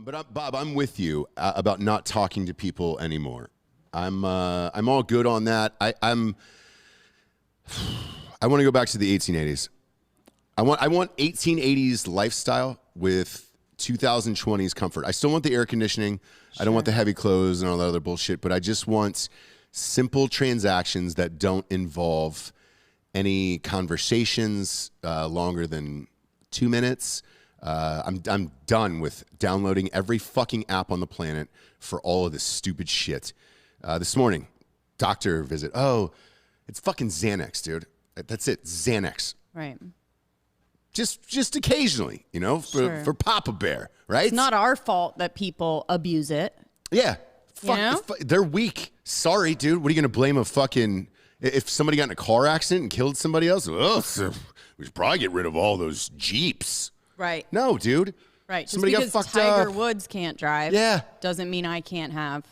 Bob, I'm with you about not talking to people anymore. I'm all good on that. I want to go back to the 1880s. I want 1880s lifestyle with 2020s comfort. I still want the air conditioning. Sure. I don't want the heavy clothes and all that other bullshit, but I just want simple transactions that don't involve any conversations longer than 2 minutes. I'm done with downloading every fucking app on the planet for all of this stupid shit. This morning, doctor visit. Oh, it's fucking Xanax, dude. That's it, Xanax. Right. Just occasionally, you know, for Papa Bear, right? It's not our fault that people abuse it. Yeah. They're weak. Sorry, dude. What are you going to blame a fucking... If somebody got in a car accident and killed somebody else, we should probably get rid of all those Jeeps. Right. No, dude. Right. Somebody just because got fucked Tiger up. Woods can't drive doesn't mean I can't have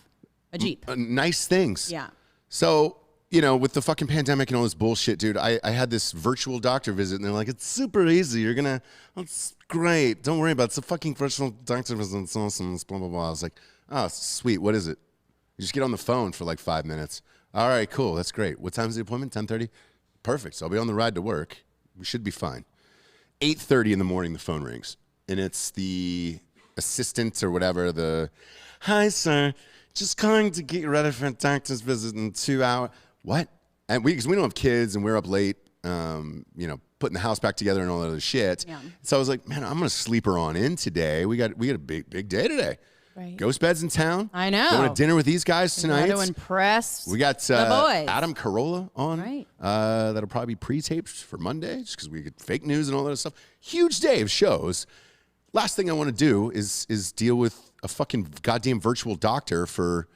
a Jeep. Nice things. Yeah. So, you know, with the fucking pandemic and all this bullshit, dude, I had this virtual doctor visit, and they're like, it's super easy. You're going to, it's great. Don't worry about it. It's a fucking virtual doctor visit. It's awesome. It's blah, blah, blah. I was like, oh, sweet. What is it? You just get on the phone for like 5 minutes. All right, cool. That's great. What time's the appointment? 10:30? Perfect. So I'll be on the ride to work. We should be fine. 8:30 in the morning, the phone rings. And it's the assistant or whatever, hi, sir. Just calling to get you ready for a doctor's visit in 2 hours. What? And because we don't have kids and we're up late, you know, putting the house back together and all that other shit. Yeah. So I was like, man, I'm going to sleep her on in today. We got a big day today. Right. Ghost Bed's in town. I know. Going to dinner with these guys tonight. Got to impress we got the boys. Adam Carolla on. Right. That'll probably be pre-taped for Monday just because we get fake news and all that stuff. Huge day of shows. Last thing I want to do is deal with a fucking goddamn virtual doctor for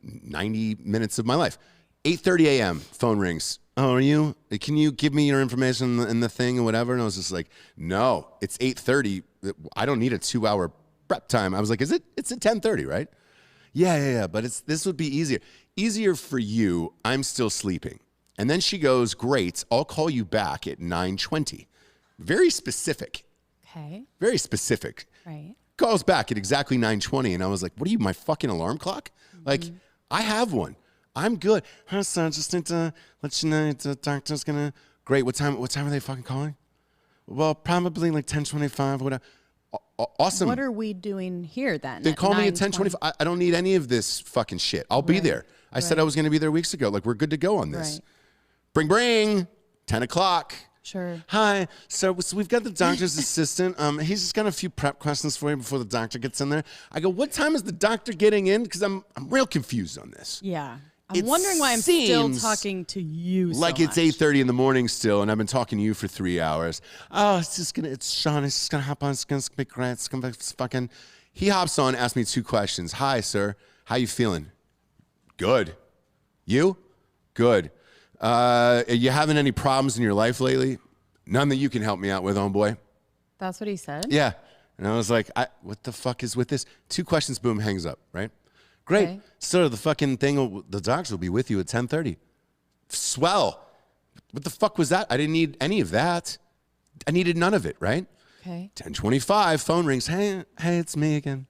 90 minutes of my life. 8:30 a.m. phone rings. Oh, are you? Can you give me your information in the thing or whatever? And I was just like, no, it's 8:30. I don't need a 2-hour prep time. I was like, is it? It's at 10:30, right? Yeah. But this would be easier. Easier for you. I'm still sleeping. And then she goes, great. I'll call you back at 9:20. Very specific. Okay. Very specific. Right. Calls back at exactly 9:20. And I was like, what are you, my fucking alarm clock? Mm-hmm. Like, I have one. I'm good. Huh, son, just need to let you know the doctor's gonna... Great, what time are they fucking calling? Well, probably like 10:25 or whatever. Awesome. What are we doing here then? They call me at 10:25. I don't need any of this fucking shit. I'll be there. I said I was going to be there weeks ago. Like, we're good to go on this. Right. Bring. 10 o'clock. Sure. Hi. So we've got the doctor's assistant. He's just got a few prep questions for you before the doctor gets in there. I go, what time is the doctor getting in? Because I'm real confused on this. Yeah. I'm wondering why I'm still talking to you so like it's much. 8:30 in the morning still, and I've been talking to you for 3 hours. Oh, it's Sean. It's just going to hop on. It's going to be great. It's going to be fucking... He hops on, asks me 2 questions. Hi, sir. How you feeling? Good. You? Good. Are you having any problems in your life lately? None that you can help me out with, homeboy. That's what he said? Yeah. And I was like, what the fuck is with this? 2 questions, boom, hangs up, right? Great. Okay. Sir, the fucking thing, the doctor will be with you at 10:30. Swell. What the fuck was that? I didn't need any of that. I needed none of it, right? Okay. 10:25, phone rings. Hey, it's me again.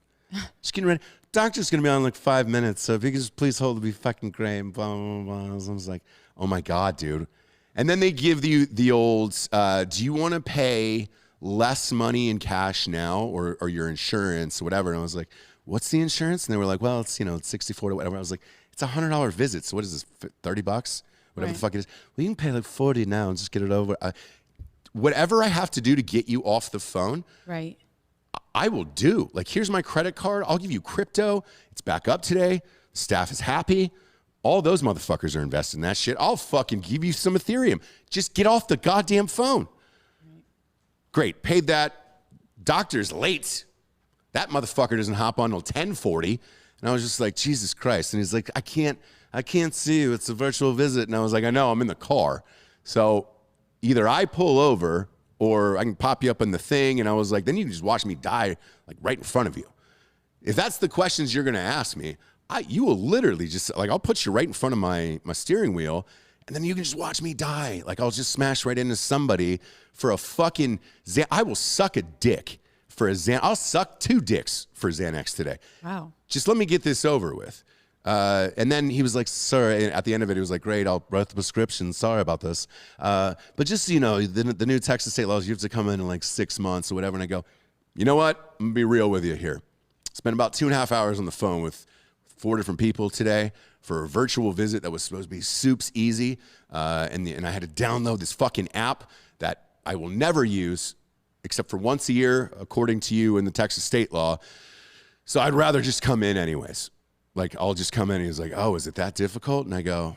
Just getting ready. Doctor's going to be on in like 5 minutes, so if you could just please hold, it'd be fucking great. Blah, blah, blah. I was like, oh my God, dude. And then they give you the old, do you want to pay less money in cash now or your insurance or whatever? And I was like, what's the insurance? And they were like, well, it's, it's 64 to whatever. I was like, it's $100 visit. So what is this, 30 bucks? Whatever the fuck it is. Well, you can pay like 40 now and just get it over. Whatever I have to do to get you off the phone, right? I will do. Like, here's my credit card. I'll give you crypto. It's back up today. Staff is happy. All those motherfuckers are invested in that shit. I'll fucking give you some Ethereum. Just get off the goddamn phone. Right. Great. Paid that. Doctor's late. That motherfucker doesn't hop on until 10:40. And I was just like, Jesus Christ. And he's like, I can't see you. It's a virtual visit. And I was like, I know, I'm in the car. So either I pull over or I can pop you up in the thing. And I was like, then you can just watch me die like right in front of you. If that's the questions you're going to ask me, you will literally just, like, I'll put you right in front of my steering wheel, and then you can just watch me die. Like, I'll just smash right into somebody for a fucking, I will suck a dick for a Xanax. I'll suck 2 dicks for Xanax today. Wow. Just let me get this over with. And then he was like, sir, and at the end of it, he was like, great, I'll write the prescription. Sorry about this. But just so you know, the new Texas state laws, you have to come in like 6 months or whatever. And I go, you know what? I'm going to be real with you here. Spent about 2.5 hours on the phone with 4 different people today for a virtual visit that was supposed to be soups easy. And I had to download this fucking app that I will never use except for once a year, according to you in the Texas state law. So I'd rather just come in anyways. Like, I'll just come in and he's like, oh, is it that difficult? And I go,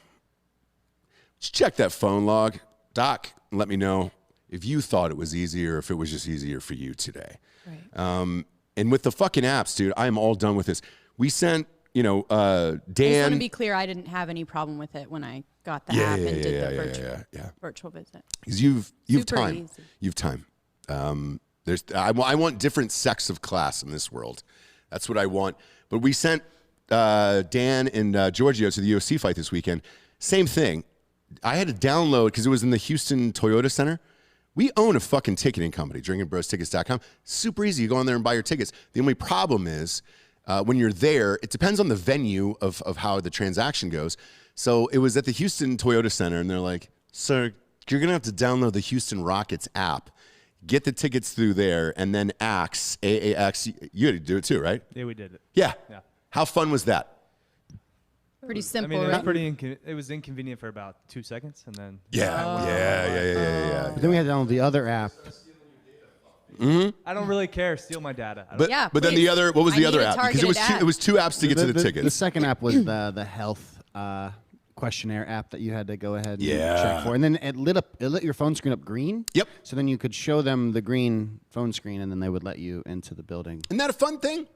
just check that phone log, doc, and let me know if you thought it was easier or if it was just easier for you today. Right. And with the fucking apps, dude, I am all done with this. We sent, Dan. I just want to be clear, I didn't have any problem with it when I got the app and did the virtual visit. Because you've Super time. easy. You've time. I want different sects of class in this world. That's what I want. But we sent Dan and Giorgio to the UFC fight this weekend. Same thing. I had to download because it was in the Houston Toyota Center. We own a fucking ticketing company, drinkingbrostickets.com. Super easy. You go on there and buy your tickets. The only problem is when you're there, it depends on the venue of how the transaction goes. So it was at the Houston Toyota Center, and they're like, sir, you're going to have to download the Houston Rockets app, get the tickets through there, and then AAX. You had to do it too, right? Yeah, we did it. Yeah. How fun was that? Pretty simple, I mean, it was right? it was inconvenient for about 2 seconds, and then Yeah. But then we had to download the other app. I don't really care. Steal my data. But Yeah, then please. the other, what was I the other need a app? Because targeted ad. it was 2 apps to get to the tickets. The second app was the health questionnaire app that you had to go ahead and check for. And then it lit your phone screen up green. Yep. So then you could show them the green phone screen, and then they would let you into the building. Isn't that a fun thing?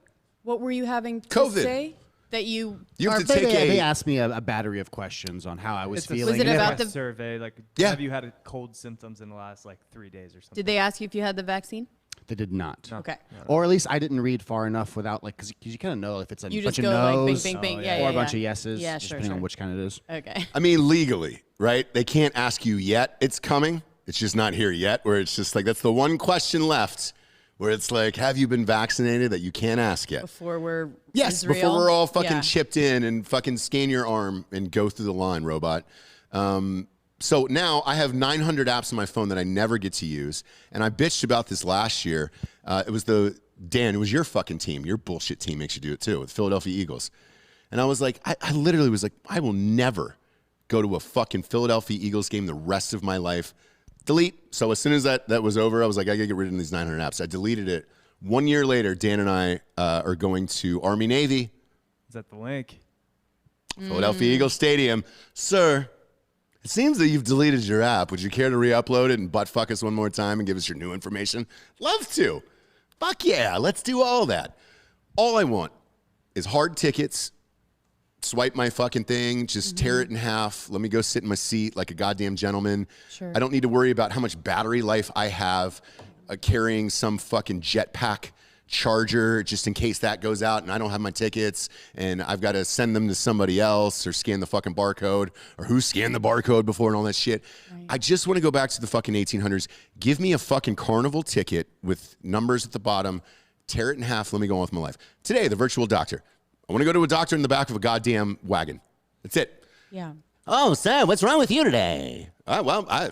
What were you having to COVID. say? That you have are to take They asked me a battery of questions on how I was feeling. Was it and about the- survey? Like, Yeah. have you had cold symptoms in the last 3 days or something? Did they ask you if you had the vaccine? They did not. Okay. Or at least I didn't read far enough without, because you kind of know if it's a You bunch just of go like no's bing, bing, bing. or a bunch of yeses, Yeah, just sure, depending sure. on which kind it is. Okay. I mean, legally, right? They can't ask you yet. It's coming. It's just not here yet. Where it's just like, that's the one question left where it's like, have you been vaccinated, that you can't ask yet? Before we're Yes, Israel. before we're all fucking Yeah. chipped in and fucking scan your arm and go through the line, robot. So now I have 900 apps on my phone that I never get to use. And I bitched about this last year. It was Dan, it was your fucking team. Your bullshit team makes you do it too, with Philadelphia Eagles. And I was like, I literally was like, I will never go to a fucking Philadelphia Eagles game the rest of my life. Delete. So as soon as that was over, I was like, I gotta get rid of these 900 apps. I deleted it. 1 year later, Dan and I are going to Army Navy, Is that the link? Philadelphia Eagles Stadium. Sir, it seems that you've deleted your app. Would you care to re-upload it and butt fuck us one more time and give us your new information? Love to. Fuck yeah, let's do all that. All I want is hard tickets. Swipe my fucking thing, just tear it in half. Let me go sit in my seat like a goddamn gentleman. Sure. I don't need to worry about how much battery life I have carrying some fucking jetpack charger just in case that goes out and I don't have my tickets and I've got to send them to somebody else or scan the fucking barcode or who scanned the barcode before and all that shit. Right. I just want to go back to the fucking 1800s. Give me a fucking carnival ticket with numbers at the bottom. Tear it in half. Let me go on with my life. Today, the virtual doctor. I want to go to a doctor in the back of a goddamn wagon. That's it. Yeah. Oh, sir, what's wrong with you today? Well, I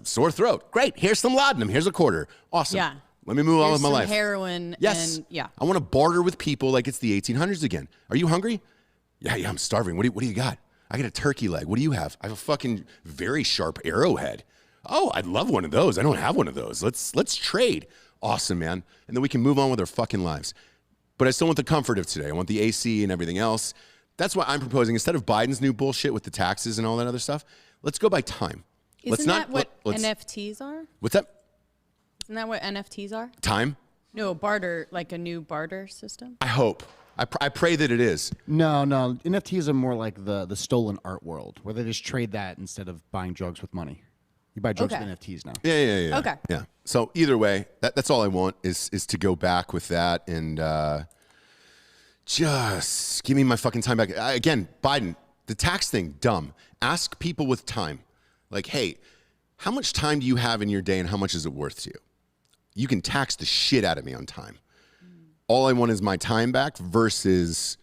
sore throat. Great. Here's some laudanum. Here's a quarter. Awesome. Yeah. Let me move on with my some life. Heroin. Yes. And, yeah. I want to barter with people like it's the 1800s again. Are you hungry? Yeah, I'm starving. What do you got? I got a turkey leg. What do you have? I have a fucking very sharp arrowhead. Oh, I'd love one of those. I don't have one of those. Let's trade. Awesome, man. And then we can move on with our fucking lives. But I still want the comfort of today. I want the AC and everything else. That's why I'm proposing, instead of Biden's new bullshit with the taxes and all that other stuff, let's go by time. Isn't that what NFTs are? What's that? Isn't that what NFTs are? Time? No, barter, like a new barter system. I hope. I pray that it is. No. NFTs are more like the stolen art world, where they just trade that instead of buying drugs with money. You buy drugs Okay. with NFTs now. Yeah. Okay. Yeah. So either way, that's all I want is to go back with that and just give me my fucking time back. Again, Biden, the tax thing, dumb. Ask people with time. Like, hey, how much time do you have in your day and how much is it worth to you? you can tax the shit out of me on time. All I want is my time back versus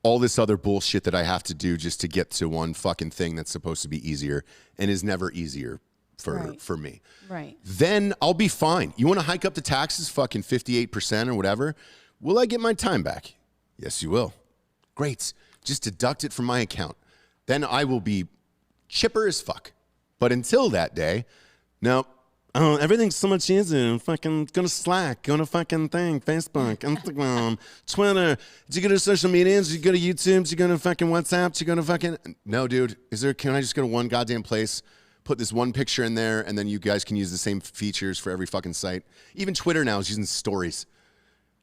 all this other bullshit that I have to do just to get to one fucking thing that's supposed to be easier and is never easier for me. Right. Then I'll be fine. You want to hike up the taxes fucking 58% or whatever? Will I get my time back? Yes, you will. Great. Just deduct it from my account. Then I will be chipper as fuck. But until that day, no. Oh, everything's so much easier. Fucking go to Slack, go to fucking thing, Facebook, Instagram, Twitter. Do you go to social media? Do you go to YouTube? Do you go to fucking WhatsApp? Do you go to fucking... No, dude. Can I just go to one goddamn place, put this one picture in there, and then you guys can use the same features for every fucking site? Even Twitter now is using stories.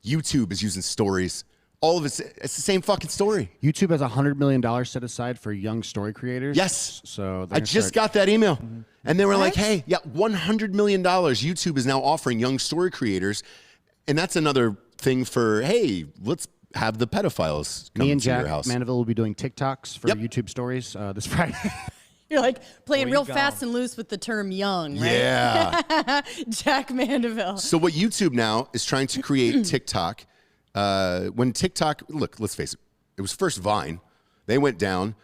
YouTube is using stories. All of it's the same fucking story. YouTube has $100 million set aside for young story creators. Yes. So I just got that email. And they were like, hey, yeah, $100 million YouTube is now offering young story creators. And that's another thing for, hey, let's have the pedophiles come Me and to Jack your house. Mandeville will be doing TikToks for YouTube stories this Friday. You're like playing real fast and loose with the term young, right? Yeah. Jack Mandeville. So what YouTube now is trying to create TikTok. When TikTok, look, let's face it, it was first Vine. They went down.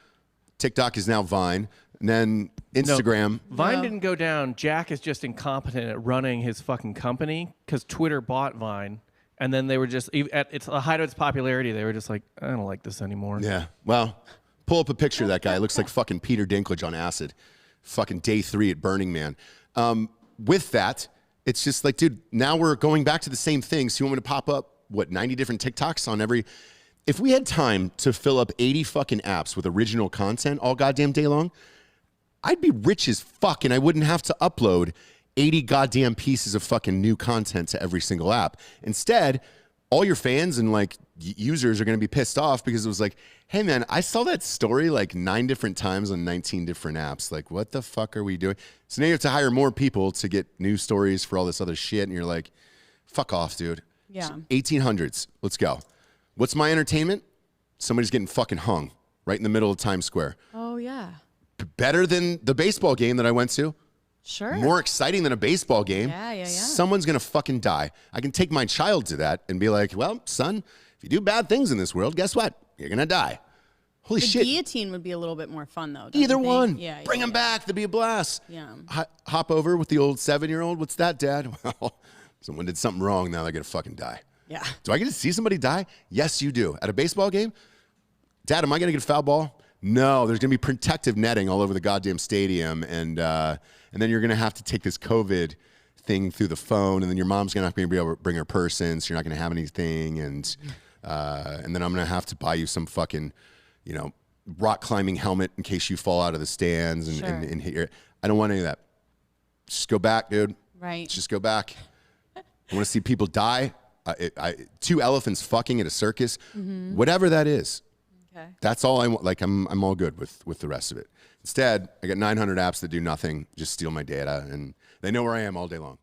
TikTok is now Vine. And then Instagram. No, Vine didn't go down. Jack is just incompetent at running his fucking company because Twitter bought Vine. And then they were just, at the height of its popularity, they were just like, I don't like this anymore. Yeah. Well, pull up a picture of that guy. It looks like fucking Peter Dinklage on acid. Fucking day 3 at Burning Man. With that, it's just like, dude, now we're going back to the same thing. So you want me to pop up, 90 different TikToks on every... If we had time to fill up 80 fucking apps with original content all goddamn day long, I'd be rich as fuck and I wouldn't have to upload 80 goddamn pieces of fucking new content to every single app. Instead, all your fans and like users are going to be pissed off because it was like, hey man, I saw that story like 9 different times on 19 different apps. Like, what the fuck are we doing? So now you have to hire more people to get new stories for all this other shit. And you're like, fuck off, dude. Yeah. 1800s. Let's go. What's my entertainment? Somebody's getting fucking hung right in the middle of Times Square. Oh, yeah. Better than the baseball game that I went to. Sure. More exciting than a baseball game. Yeah. Someone's going to fucking die. I can take my child to that and be like, well, son, if you do bad things in this world, guess what? You're going to die. Holy the shit. guillotine would be a little bit more fun, though. Either one. Yeah. Bring them back. That'd be a blast. Yeah. Hop over with the old 7-year-old. What's that, Dad? Well, someone did something wrong. Now they're going to fucking die. Yeah. Do I get to see somebody die? Yes, you do. At a baseball game? Dad, am I going to get a foul ball? No, there's going to be protective netting all over the goddamn stadium. And then you're going to have to take this COVID thing through the phone. And then your mom's going to be able to bring her purse in, so you're not going to have anything. And then I'm going to have to buy you some fucking, rock climbing helmet in case you fall out of the stands and hit your... I don't want any of that. Just go back, dude. Right. Just go back. I want to see people die. 2 elephants fucking at a circus, whatever that is. Okay. That's all I want. Like I'm all good with the rest of it. Instead, I got 900 apps that do nothing, just steal my data, and they know where I am all day long.